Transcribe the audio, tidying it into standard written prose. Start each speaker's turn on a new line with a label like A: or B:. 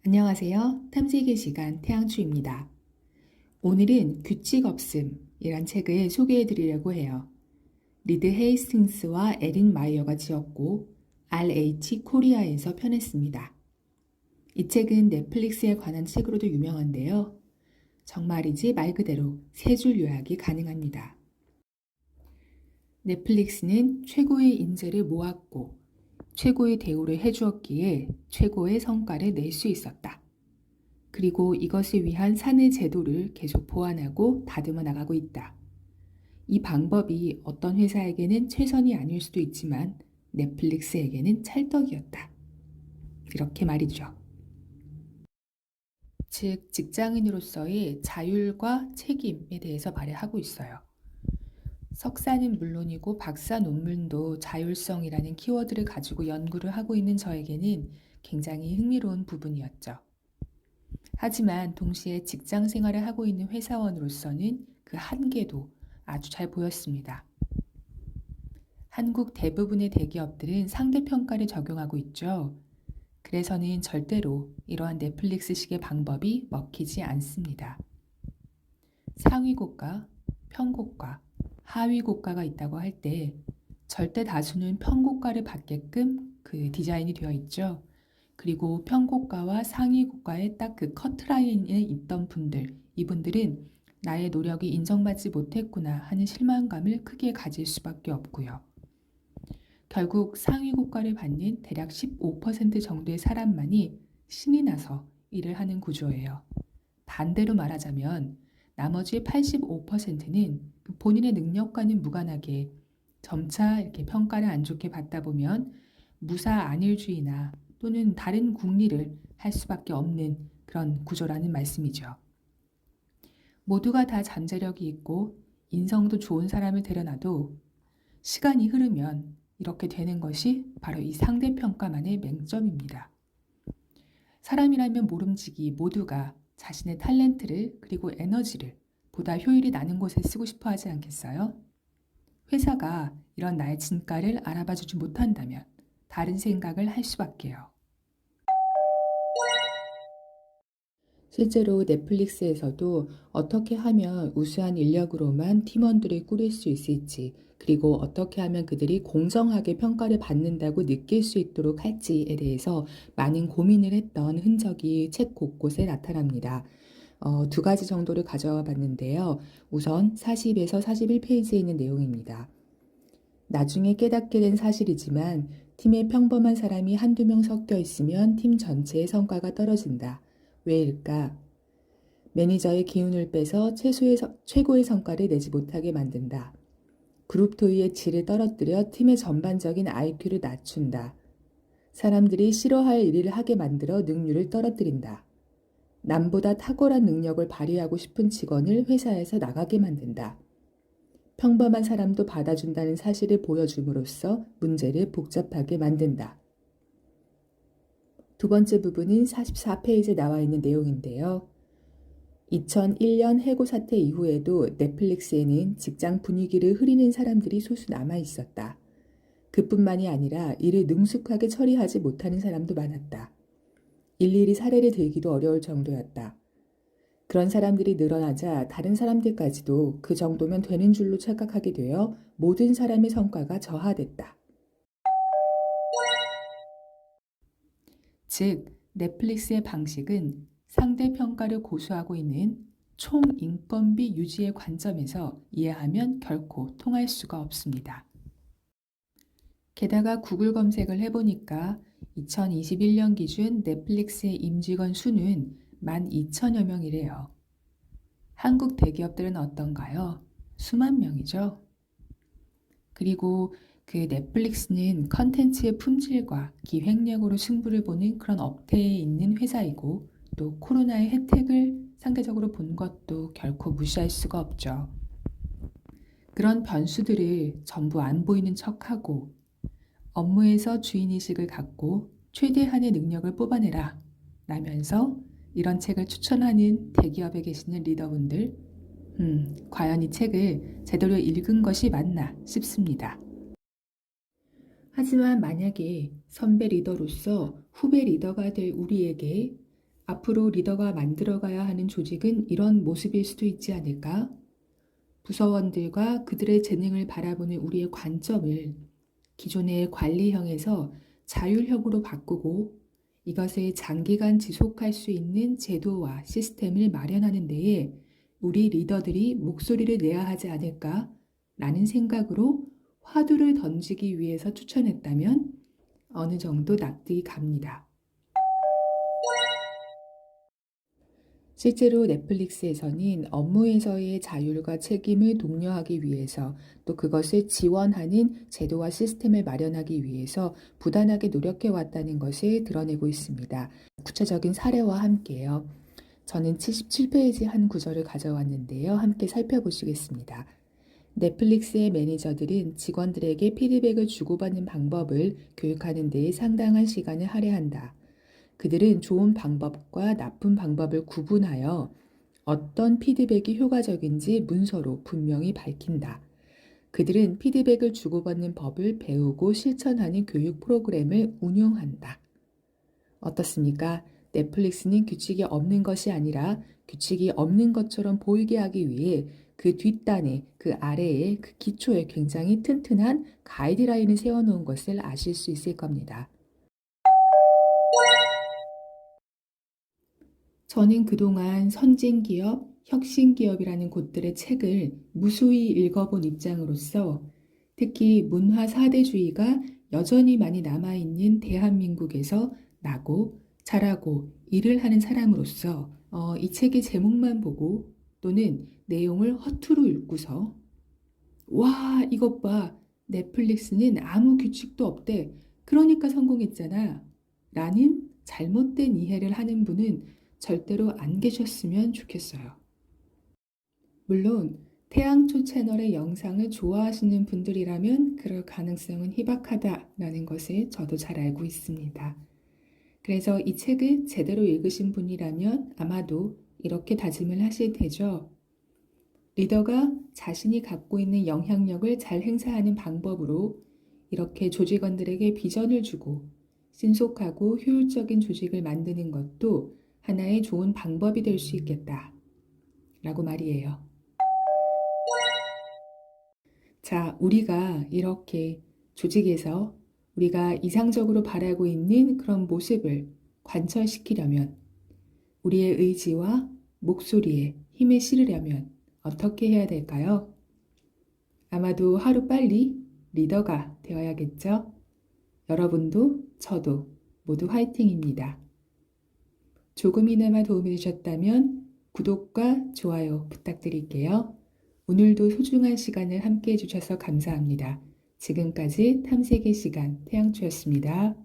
A: 안녕하세요. 탐색의 시간 태양추입니다. 오늘은 규칙 없음이란 책을 소개해 드리려고 해요. 리드 헤이스팅스와 에린 마이어가 지었고 RH 코리아에서 편했습니다. 이 책은 넷플릭스에 관한 책으로도 유명한데요. 정말이지 말 그대로 세 줄 요약이 가능합니다. 넷플릭스는 최고의 인재를 모았고 최고의 대우를 해주었기에 최고의 성과를 낼 수 있었다. 그리고 이것을 위한 사내 제도를 계속 보완하고 다듬어 나가고 있다. 이 방법이 어떤 회사에게는 최선이 아닐 수도 있지만 넷플릭스에게는 찰떡이었다. 이렇게 말이죠. 즉, 직장인으로서의 자율과 책임에 대해서 말하고 있어요. 석사는 물론이고 박사 논문도 자율성이라는 키워드를 가지고 연구를 하고 있는 저에게는 굉장히 흥미로운 부분이었죠. 하지만 동시에 직장 생활을 하고 있는 회사원으로서는 그 한계도 아주 잘 보였습니다. 한국 대부분의 대기업들은 상대평가를 적용하고 있죠. 그래서는 절대로 이러한 넷플릭스식의 방법이 먹히지 않습니다. 상위고가, 평고가, 하위고가가 있다고 할 때 절대 다수는 평고가를 받게끔 그 디자인이 되어 있죠. 그리고 평고가와 상위고가의 딱 그 커트라인에 있던 분들, 이분들은 나의 노력이 인정받지 못했구나 하는 실망감을 크게 가질 수밖에 없고요. 결국 상위고가를 받는 대략 15% 정도의 사람만이 신이 나서 일을 하는 구조예요. 반대로 말하자면 나머지 85%는 본인의 능력과는 무관하게 점차 이렇게 평가를 안 좋게 받다 보면 무사 안일주의나 또는 다른 궁리를 할 수밖에 없는 그런 구조라는 말씀이죠. 모두가 다 잠재력이 있고 인성도 좋은 사람을 데려놔도 시간이 흐르면 이렇게 되는 것이 바로 이 상대평가만의 맹점입니다. 사람이라면 모름지기 모두가 자신의 탤런트를 그리고 에너지를 보다 효율이 나는 곳에 쓰고 싶어 하지 않겠어요? 회사가 이런 나의 진가를 알아봐주지 못한다면 다른 생각을 할 수밖에요. 실제로 넷플릭스에서도 어떻게 하면 우수한 인력으로만 팀원들을 꾸릴 수 있을지, 그리고 어떻게 하면 그들이 공정하게 평가를 받는다고 느낄 수 있도록 할지에 대해서 많은 고민을 했던 흔적이 책 곳곳에 나타납니다. 두 가지 정도를 가져와 봤는데요. 우선 40에서 41페이지에 있는 내용입니다. 나중에 깨닫게 된 사실이지만 팀에 평범한 사람이 한두 명 섞여 있으면 팀 전체의 성과가 떨어진다. 왜일까? 매니저의 기운을 빼서 최고의 성과를 내지 못하게 만든다. 그룹 토의의 질을 떨어뜨려 팀의 전반적인 IQ를 낮춘다. 사람들이 싫어할 일을 하게 만들어 능률을 떨어뜨린다. 남보다 탁월한 능력을 발휘하고 싶은 직원을 회사에서 나가게 만든다. 평범한 사람도 받아준다는 사실을 보여줌으로써 문제를 복잡하게 만든다. 두 번째 부분은 44페이지에 나와 있는 내용인데요. 2001년 해고 사태 이후에도 넷플릭스에는 직장 분위기를 흐리는 사람들이 소수 남아 있었다. 그뿐만이 아니라 이를 능숙하게 처리하지 못하는 사람도 많았다. 일일이 사례를 들기도 어려울 정도였다. 그런 사람들이 늘어나자 다른 사람들까지도 그 정도면 되는 줄로 착각하게 되어 모든 사람의 성과가 저하됐다. 즉, 넷플릭스의 방식은 상대평가를 고수하고 있는 총인건비 유지의 관점에서 이해하면 결코 통할 수가 없습니다. 게다가 구글 검색을 해보니까 2021년 기준 넷플릭스의 임직원 수는 12,000여 명이래요. 한국 대기업들은 어떤가요? 수만 명이죠. 그리고 그 넷플릭스는 컨텐츠의 품질과 기획력으로 승부를 보는 그런 업태에 있는 회사이고, 또 코로나의 혜택을 상대적으로 본 것도 결코 무시할 수가 없죠. 그런 변수들을 전부 안 보이는 척하고 업무에서 주인의식을 갖고 최대한의 능력을 뽑아내라 라면서 이런 책을 추천하는 대기업에 계시는 리더분들, 과연 이 책을 제대로 읽은 것이 맞나 싶습니다. 하지만 만약에 선배 리더로서 후배 리더가 될 우리에게 앞으로 리더가 만들어가야 하는 조직은 이런 모습일 수도 있지 않을까? 부서원들과 그들의 재능을 바라보는 우리의 관점을 기존의 관리형에서 자율형으로 바꾸고 이것을 장기간 지속할 수 있는 제도와 시스템을 마련하는 데에 우리 리더들이 목소리를 내야 하지 않을까? 라는 생각으로 화두를 던지기 위해서 추천했다면 어느 정도 납득이 갑니다. 실제로 넷플릭스에서는 업무에서의 자율과 책임을 독려하기 위해서 또 그것을 지원하는 제도와 시스템을 마련하기 위해서 부단하게 노력해 왔다는 것을 드러내고 있습니다. 구체적인 사례와 함께요. 저는 77페이지 한 구절을 가져왔는데요. 함께 살펴보시겠습니다. 넷플릭스의 매니저들은 직원들에게 피드백을 주고받는 방법을 교육하는 데에 상당한 시간을 할애한다. 그들은 좋은 방법과 나쁜 방법을 구분하여 어떤 피드백이 효과적인지 문서로 분명히 밝힌다. 그들은 피드백을 주고받는 법을 배우고 실천하는 교육 프로그램을 운영한다. 어떻습니까? 넷플릭스는 규칙이 없는 것이 아니라 규칙이 없는 것처럼 보이게 하기 위해 그 뒷단에, 그 아래에, 그 기초에 굉장히 튼튼한 가이드라인을 세워놓은 것을 아실 수 있을 겁니다. 저는 그동안 선진기업, 혁신기업이라는 곳들의 책을 무수히 읽어본 입장으로서 특히 문화 4대주의가 여전히 많이 남아있는 대한민국에서 나고 자라고 일을 하는 사람으로서 이 책의 제목만 보고 또는 내용을 허투루 읽고서 와, 이것 봐. 넷플릭스는 아무 규칙도 없대. 그러니까 성공했잖아. 라는 잘못된 이해를 하는 분은 절대로 안 계셨으면 좋겠어요. 물론 태양초 채널의 영상을 좋아하시는 분들이라면 그럴 가능성은 희박하다라는 것을 저도 잘 알고 있습니다. 그래서 이 책을 제대로 읽으신 분이라면 아마도 이렇게 다짐을 하실 테죠. 리더가 자신이 갖고 있는 영향력을 잘 행사하는 방법으로 이렇게 조직원들에게 비전을 주고 신속하고 효율적인 조직을 만드는 것도 하나의 좋은 방법이 될 수 있겠다. 라고 말이에요. 자, 우리가 이렇게 조직에서 우리가 이상적으로 바라고 있는 그런 모습을 관철시키려면 우리의 의지와 목소리에 힘을 실으려면 어떻게 해야 될까요? 아마도 하루빨리 리더가 되어야겠죠? 여러분도 저도 모두 화이팅입니다. 조금이나마 도움이 되셨다면 구독과 좋아요 부탁드릴게요. 오늘도 소중한 시간을 함께 해주셔서 감사합니다. 지금까지 탐색의 시간 태양초였습니다.